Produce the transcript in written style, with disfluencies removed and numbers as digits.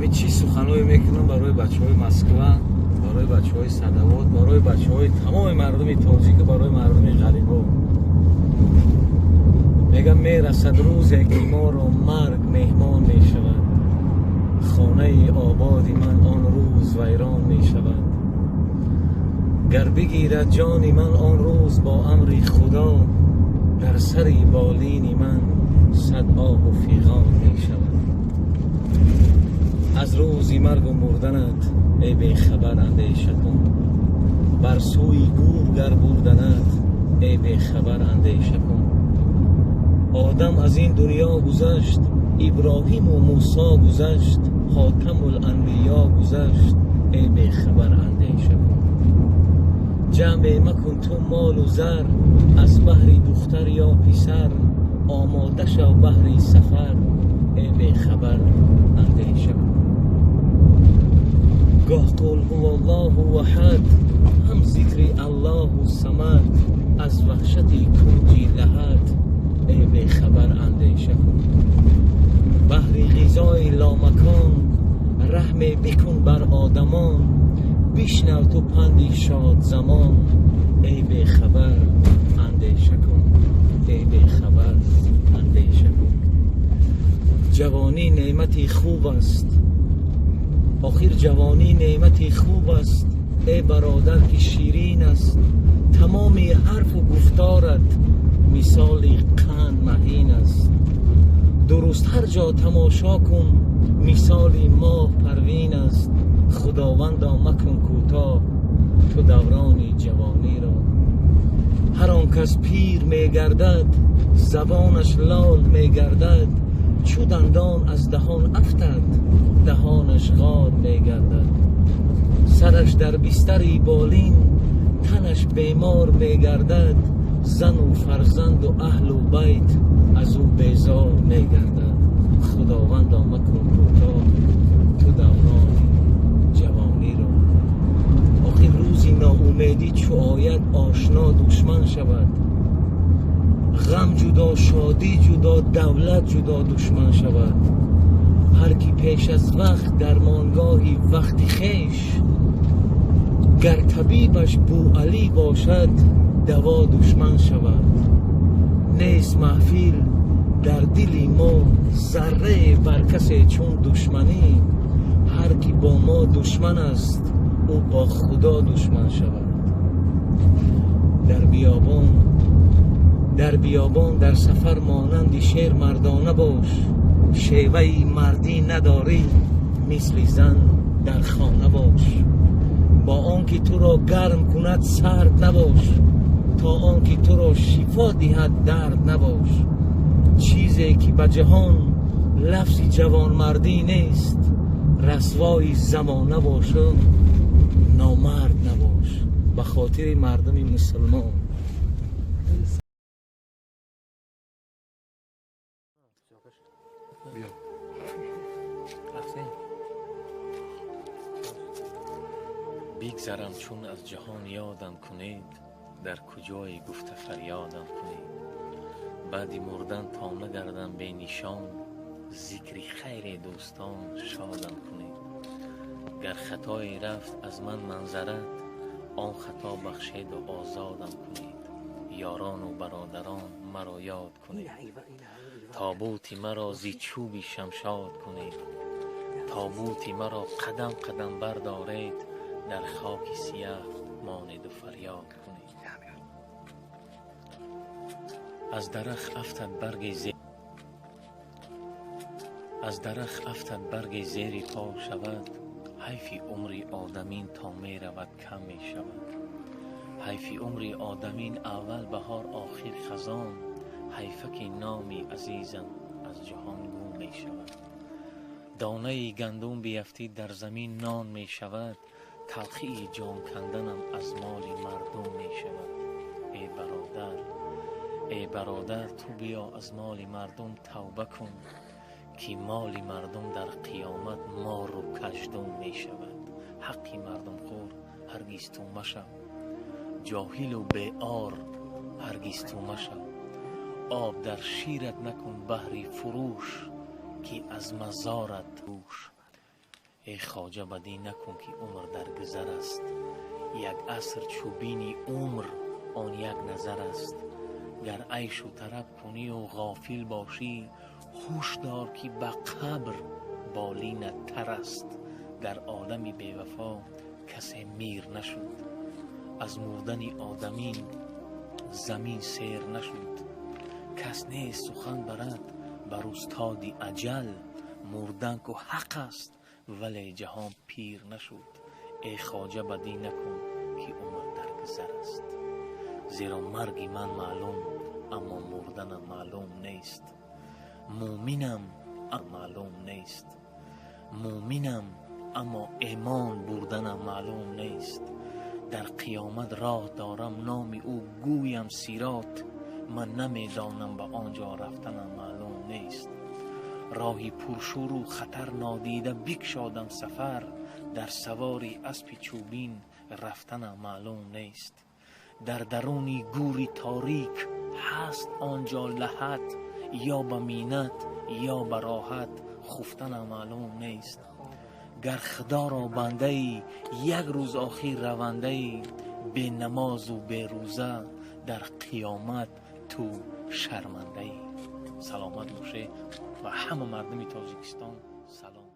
همین چی سخنوی میکنم برای بچهای مسکو، برای بچهای صدوات، برای بچهای تمام مردم تاجیک، برای مردم غریبا. میگم میرسد روزی که ما را مرگ مهمان میشود، خانه آبادی من آن روز ویران میشود. گر بگیرد جان من آن روز با امر خدا، در سر بالین من صد آه و فیغان میشود. از روزی مرگ و مردنت ای بی خبر اندیشه کن، بر سوی گور گر بردنت ای بی خبر اندیشه کن. آدم از این دنیا گذشت، ابراهیم و موسی گذشت، خاتم الانبیا گذشت، ای بی خبر اندیشه کن. جمع مکن تو مال و زر، از بهر دختر یا پسر، آماده شو بهر سفر، ای بی خبر اندیشه کن. گاه قل هو الله احد، هم ذکر الله الصمد، از وحشتی کنجی لحد، ای بی خبر اندیشه کن. بهر غذای لامکان، رحم بکن بر آدمان، بشنو تو پندی شاد زمان، ای بی خبر اندیشه کن، ای بی خبر اندیشه کن. جوانی نعمتی خوب است، آخر جوانی نعمتی خوب است، ای برادر که شیرین است. تمام حرف و گفتارت مثال قند مهین است. درست هر جا تماشا کن، مثال ماه پروین است. خداوندا مکن کوتاه تو دوران جوانی را. هر آن کس پیر میگردد، زبانش لال میگردد، چو دندان از دهان افتد، دهانش غار میگردد. سرش در بستری بالین، تنش بیمار میگردد، زن و فرزند و اهل و بیت از او بیزار میگردد. خداوندا مکن کوتاه تو دوران جوانی را. آخر روزی ناامیدی چو آید، آشنا دشمن شود. غم جدا، شادی جدا، دولت جدا دشمن شود. هر کی پیش از وقت درمانگاهی وقتی خیش، گر طبیبش بو علی باشد دوا دشمن شود. نیست محفیل در دلی ما ذره بر کسی چون دشمنی، هر کی با ما دشمن است او با خدا دشمن شود. در بیابان در سفر مانند شیر مردانه باش، شیوه مردی نداری مثل زن در خانه باش. با آنکه تو را گرم کند سرد نباش، تا آنکه تو را شفا دهد درد نباش. چیزی که به جهان لفظ جوان مردی نیست، رسوای زمانه باشم نامرد نباش. به خاطر مردم مسلمان. بگذرم چون از جهان یادم کنید، در کجای گفته فریادم کنید. بعدی مردن تا نگردم بی نشان، ذکر خیر دوستان شادم کنید. گر خطای رفت از من منظرت، آن خطا بخشید و آزادم کنید. یاران و برادران مرا یاد کنید، تابوت مرا زی چوبی شمشاد کنید. تابوت مرا قدم قدم بردارید، در خاک سیاه مانید و فریاد کنید. از درخت افتد برگ زیر پا شود، حیف عمر آدمین تا می رود کم می شود. حیف عمر آدمین اول بهار آخر خزان، حیفه که نامی عزیزم از جهان گم می شود. دانه گندم بیفتید در زمین نان می شود، تلخی جان کندنم از مال مردم می شود. ای برادر تو بیا از مال مردم توبه کن، که مال مردم در قیامت مار و کژدم می شود. حقی مردم خور هرگز تو مشو، جاهل و بیار هرگز تو مشو. آب در شیرت نکن بحری فروش، که از مزارت روش. ای خواجه بدی نکن که عمر در گذر است. یک عصر چوبینی عمر آن یک نظر است. گر عیش و طرب کنی و غافل باشی، هوش دار که به قبر بالینت تر است. در آدمی بیوفا کسی میر نشد، از مردن آدمی زمین سیر نشد. کس نیست سخن برد بر استاد اجل، مردن که حق است ولی جهان پیر نشد. ای خواجه بدی نکن که عمر در گذر است. زیرا مرگ من معلوم اما مردنم معلوم نیست. مومنم اما معلوم نیست. مومنم اما ایمان بردنم معلوم نیست. در قیامت راه دارم نام او گویم سیرات، من نمیدانم به آنجا رفتنم معلوم نیست. راهی پرشور و خطر نادیده بکشادم سفر، در سواری اسب چوبین رفتنم معلوم نیست. در درونی گوری تاریک هست آنجا لحد، یا به مینت یا به راحت خفتنم معلوم نیست. گر خدا را بنده ای یک روز آخر رونده ای، به نماز و به روزه در قیامت تو شرمنده ای. سلامت باشه و همه مردم تاجیکستان سلام.